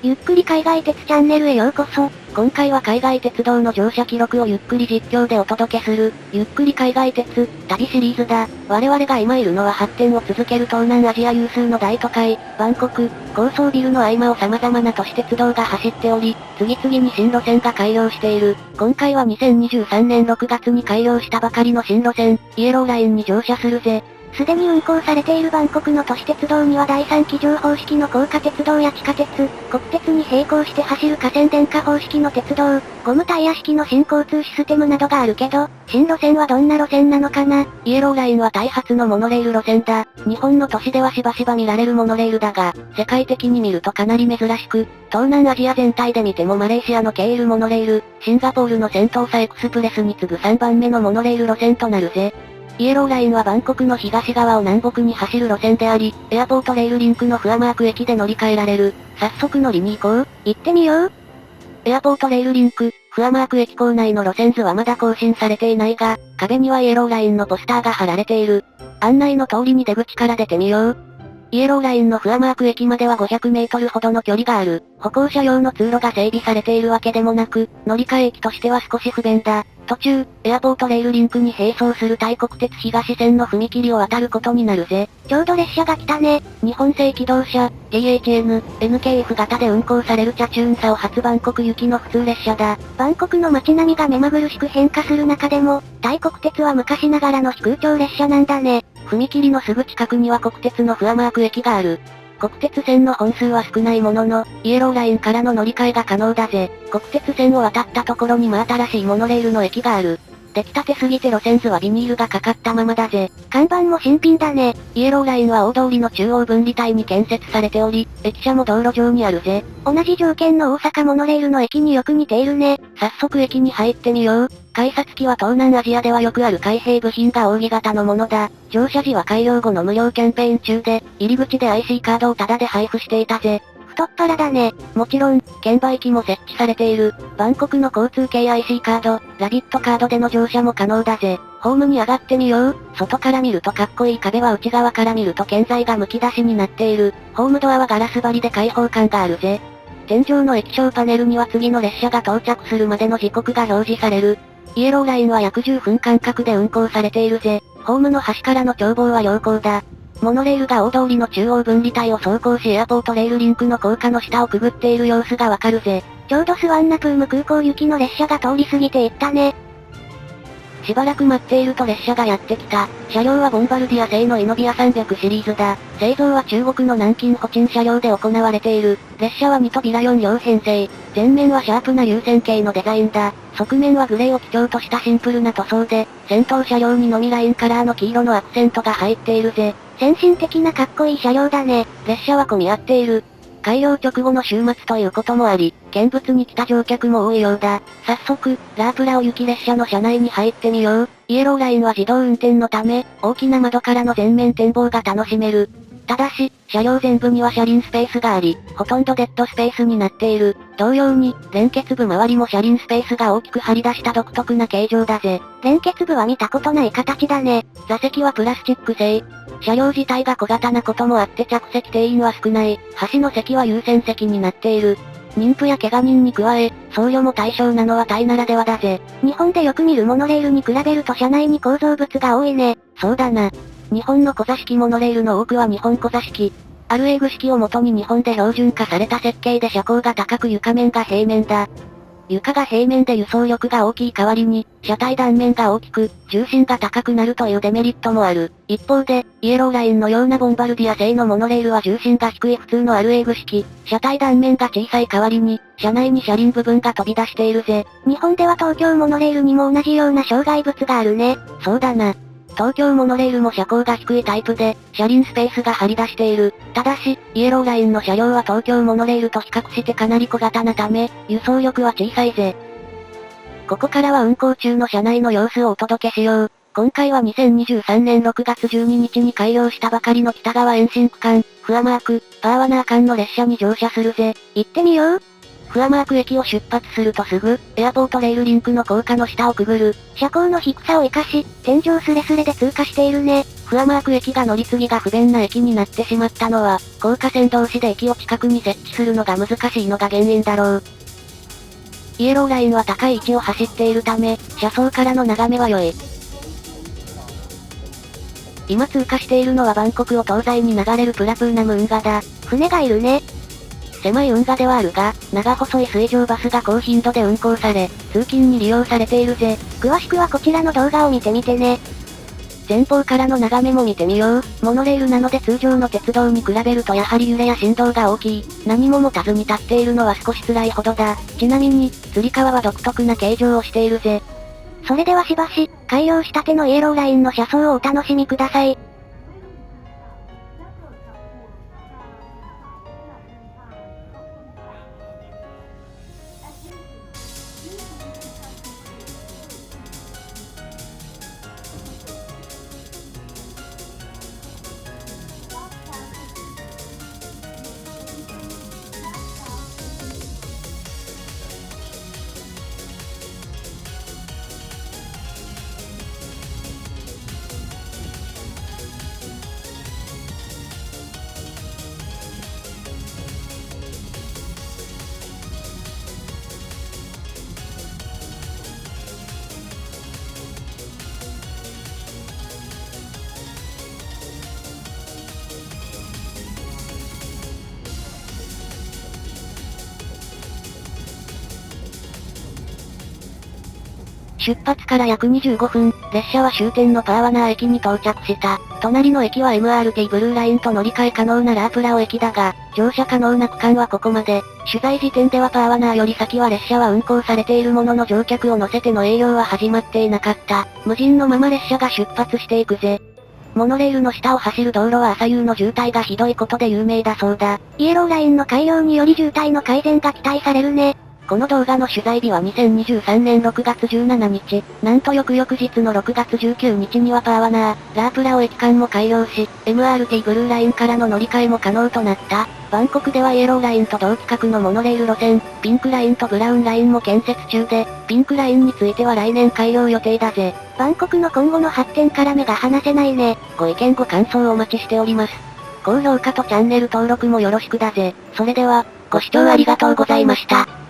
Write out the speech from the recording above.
ゆっくり海外鉄チャンネルへようこそ。今回は海外鉄道の乗車記録をゆっくり実況でお届けする、ゆっくり海外鉄、旅シリーズだ。我々が今いるのは発展を続ける東南アジア有数の大都会、バンコク、高層ビルの合間を様々な都市鉄道が走っており、次々に新路線が開業している。今回は2023年6月に開業したばかりの新路線、イエローラインに乗車するぜ。すでに運行されているバンコクの都市鉄道には第3機乗方式の高架鉄道や地下鉄、国鉄に並行して走る架線電化方式の鉄道、ゴムタイヤ式の新交通システムなどがあるけど、新路線はどんな路線なのかな？イエローラインはタイ発のモノレール路線だ。日本の都市ではしばしば見られるモノレールだが、世界的に見るとかなり珍しく、東南アジア全体で見てもマレーシアのケールモノレール、シンガポールのセントーサエクスプレスに次ぐ3番目のモノレール路線となるぜ。イエローラインはバンコクの東側を南北に走る路線であり、エアポートレールリンクのフアマーク駅で乗り換えられる。早速乗りに行こう。行ってみよう。エアポートレールリンク、フアマーク駅構内の路線図はまだ更新されていないが、壁にはイエローラインのポスターが貼られている。案内の通りに出口から出てみよう。イエローラインのフアマーク駅までは500メートルほどの距離がある。歩行者用の通路が整備されているわけでもなく、乗り換え駅としては少し不便だ。途中、エアポートレールリンクに並走するタイ国鉄東線の踏切を渡ることになるぜ。ちょうど列車が来たね。日本製気動車、JHN、NKF 型で運行されるチャチューンサオ発バンコク行きの普通列車だ。バンコクの街並みが目まぐるしく変化する中でも、タイ国鉄は昔ながらの非空調列車なんだね。踏切のすぐ近くには国鉄のフアマーク駅がある。国鉄線の本数は少ないものの、イエローラインからの乗り換えが可能だぜ。国鉄線を渡ったところに真新しいモノレールの駅がある。出来たてすぎて路線図はビニールがかかったままだぜ。看板も新品だね。イエローラインは大通りの中央分離帯に建設されており、駅舎も道路上にあるぜ。同じ条件の大阪モノレールの駅によく似ているね。早速駅に入ってみよう。改札機は東南アジアではよくある開閉部品が扇形のものだ。乗車時は開業後の無料キャンペーン中で、入り口で IC カードをタダで配布していたぜ。太っ腹だね。もちろん、券売機も設置されている。バンコクの交通系 IC カード、ラビットカードでの乗車も可能だぜ。ホームに上がってみよう。外から見るとかっこいい壁は内側から見ると建材が剥き出しになっている。ホームドアはガラス張りで開放感があるぜ。天井の液晶パネルには次の列車が到着するまでの時刻が表示される。イエローラインは約10分間隔で運行されているぜ。ホームの端からの眺望は良好だ。モノレールが大通りの中央分離帯を走行しエアポートレールリンクの高架の下をくぐっている様子がわかるぜ。ちょうどスワンナプーム空港行きの列車が通り過ぎていったね。しばらく待っていると列車がやってきた。車両はボンバルディア製のイノビア300シリーズだ。製造は中国の南京ホチン車両で行われている。列車は2扉4両編成。前面はシャープな流線形のデザインだ。側面はグレーを基調としたシンプルな塗装で、先頭車両にのみラインカラーの黄色のアクセントが入っているぜ。先進的なかっこいい車両だね。列車は混み合っている。開業直後の週末ということもあり、見物に来た乗客も多いようだ。早速、ラープラオ行き列車の車内に入ってみよう。イエローラインは自動運転のため、大きな窓からの全面展望が楽しめる。ただし、車両全部には車輪スペースがあり、ほとんどデッドスペースになっている。同様に、連結部周りも車輪スペースが大きく張り出した独特な形状だぜ。連結部は見たことない形だね。座席はプラスチック製。車両自体が小型なこともあって着席定員は少ない。端の席は優先席になっている。妊婦や怪我人に加え、僧侶も対象なのはタイならではだぜ。日本でよく見るモノレールに比べると車内に構造物が多いね。そうだな。日本の小座式モノレールの多くは日本小座式。アルエグ式を元に日本で標準化された設計で車高が高く床面が平面だ。床が平面で輸送力が大きい代わりに、車体断面が大きく、重心が高くなるというデメリットもある。一方で、イエローラインのようなボンバルディア製のモノレールは重心が低い普通のアルエグ式。車体断面が小さい代わりに、車内に車輪部分が飛び出しているぜ。日本では東京モノレールにも同じような障害物があるね。そうだな。東京モノレールも車高が低いタイプで、車輪スペースが張り出している。ただし、イエローラインの車両は東京モノレールと比較してかなり小型なため、輸送力は小さいぜ。ここからは運行中の車内の様子をお届けしよう。今回は2023年6月12日に開業したばかりの北川延伸区間、フアマーク、パーワナー間の列車に乗車するぜ。行ってみよう。フアマーク駅を出発するとすぐ、エアポートレールリンクの高架の下をくぐる。車高の低さを活かし、天井スレスレで通過しているね。フアマーク駅が乗り継ぎが不便な駅になってしまったのは、高架線同士で駅を近くに設置するのが難しいのが原因だろう。イエローラインは高い位置を走っているため、車窓からの眺めは良い。今通過しているのはバンコクを東西に流れるプラプーナム運河だ。船がいるね。狭い運河ではあるが、長細い水上バスが高頻度で運行され、通勤に利用されているぜ。詳しくはこちらの動画を見てみてね。前方からの眺めも見てみよう。モノレールなので通常の鉄道に比べるとやはり揺れや振動が大きい。何も持たずに立っているのは少し辛いほどだ。ちなみに、つり革は独特な形状をしているぜ。それではしばし、改良したてのイエローラインの車窓をお楽しみください。出発から約25分、列車は終点のパーワナー駅に到着した。隣の駅は MRT ブルーラインと乗り換え可能なラープラオ駅だが、乗車可能な区間はここまで。取材時点ではパーワナーより先は列車は運行されているものの乗客を乗せての営業は始まっていなかった。無人のまま列車が出発していくぜ。モノレールの下を走る道路は朝夕の渋滞がひどいことで有名だそうだ。イエローラインの改良により渋滞の改善が期待されるね。この動画の取材日は2023年6月17日。なんと翌々日の6月19日にはパーワナー、ラープラオ駅間も改良し、MRT ブルーラインからの乗り換えも可能となった。バンコクではイエローラインと同規格のモノレール路線、ピンクラインとブラウンラインも建設中で、ピンクラインについては来年開業予定だぜ。バンコクの今後の発展から目が離せないね。ご意見ご感想をお待ちしております。高評価とチャンネル登録もよろしくだぜ。それでは、ご視聴ありがとうございました。